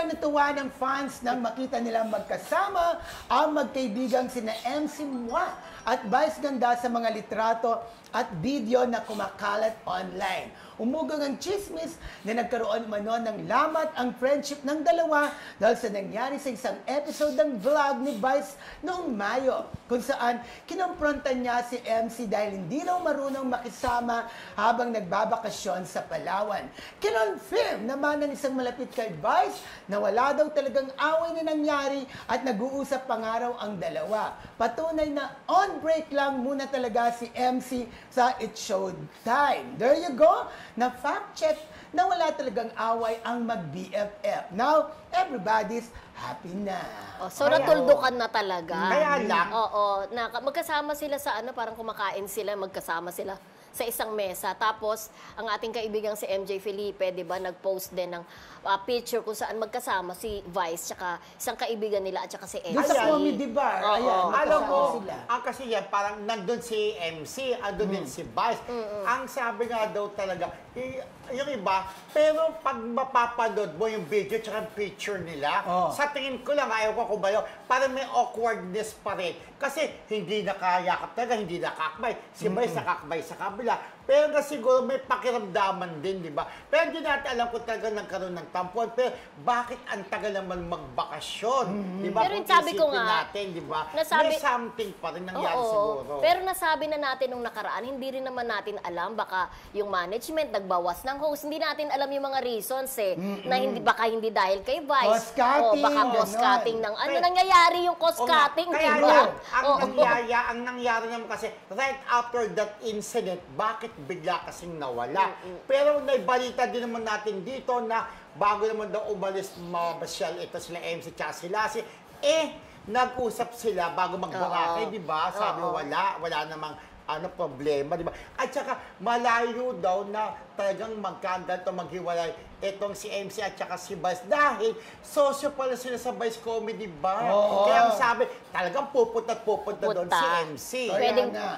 Natuwa ng fans nang makita nilang magkasama ang magkaibigang sina MC Moi at Vice Ganda sa mga litrato at video na kumakalat online. Umugang ang chismis na nagkaroon umano ng lamat ang friendship ng dalawa dahil sa nangyari sa isang episode ng vlog ni Vice noong Mayo, kung saan kinomprontan niya si MC dahil hindi raw marunong makisama habang nagbabakasyon sa Palawan. Kinonfirm naman ng isang malapit kay Vice na wala daw talagang away na nangyari at nag-uusap pa nga raw ang dalawa. Patunay na on break lang muna talaga si MC sa It's Showtime. There you go! Na fact check na wala talagang away ang mag-BFF. Now, everybody's happy na. Oh, so natuldukan na talaga. Kaya lang. Oo, magkasama sila sa parang kumakain sila, magkasama sila sa isang mesa. Tapos, ang ating kaibigang si MJ Felipe, di ba, nag-post din ng picture kung saan magkasama si Vice, tsaka isang kaibigan nila, at tsaka si MC. Doon sa comedy bar. Ayan, alam mo, sila. kasi yan, parang nandun si MC, andun din si Vice. Ang sabi nga daw talaga, yung iba, pero pag mapapanood mo yung video tsaka yung picture nila, sa tingin ko lang, ayaw ko kung bayo, parang may awkwardness pa rin. Kasi hindi nakayakap talaga, hindi nakakbay. Si Vice nakakbay sa kabila. Pero na siguro may pakiramdaman din, di ba? Pero hindi natin alam kung talaga nagkaroon ng tampuan. Pero bakit ang tagal naman magbakasyon? Di ba? Pero kung sabi ko nga, natin, di ba? nasabi, may something pa rin nangyari siguro. Pero nasabi na natin nung nakaraan, hindi rin naman natin alam. Baka yung management nagbawas ng host. Hindi natin alam yung mga reasons na baka hindi dahil kay Vice. Cost-cutting. O baka cost-cutting ng nangyayari yung cost-cutting. Kaya diba? ang nangyari naman kasi, right after that incident, bakit bigla kasing nawala? Pero naibalita din naman natin dito na bago naman daw umalis mabasyal ito sila MC tsaka si Lassie, nag-usap sila bago mag-Boracay, di ba? Sabi wala namang problema, di ba? At saka malayo daw na talagang magkaganto maghiwalay itong si MC at saka si Vice dahil sosyo pala sila sa Vice Comedy Bar. Kaya ang sabi, talagang pupunta doon si MC.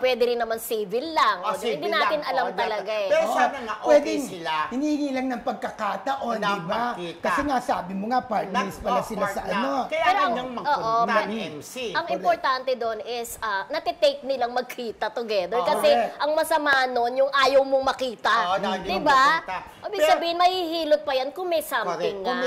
Pwede rin naman civil lang. Hindi natin alam talaga eh. Pero sana nga okay sila. Hinihingi lang ng pagkakataon, di ba? Kasi nga sabi mo nga, partners pala sila sa Kaya nang magpunta ni MC. Ang importante doon is natitake nilang magkita together. Kasi ang masama noon, yung ayaw mong makita. Di ba? Ibig sabihin, mahihilot pa yan kung may something nga.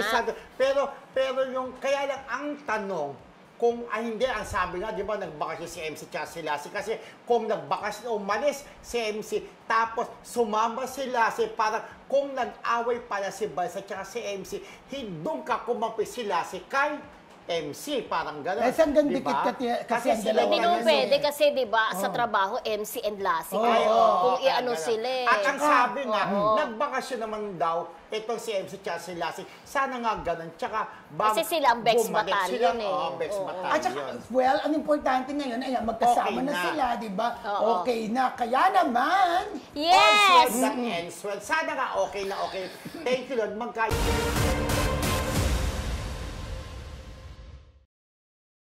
Pero yung, kaya lang ang tanong, kung hindi, ang sabi nga, di ba, nagbakasyon si MC tsaka si Lassie. Kasi kung nagbakasyon, umalis si MC, tapos sumama si Lassie, parang kung nag-away pala si Vice at tsaka si MC, hindong ka kumapit si Lassie kay MC, parang gano'n. Hanggang dikit kasi ang dalawa. Hindi naman pwede kasi, di ba, sa trabaho, MC and Lassie. Kung i-ano sila eh. At ang sabi nga, nagbakasyon naman daw itong si MC tsaka si Lassie. Sana nga gano'n. Tsaka, kasi sila ang Bex Battalion eh. Bex Battalion. At saka, well, ang importante ngayon, magkasama na sila, di ba? Okay na. Kaya naman, yes! Sana nga okay na okay. Thank you, Lord.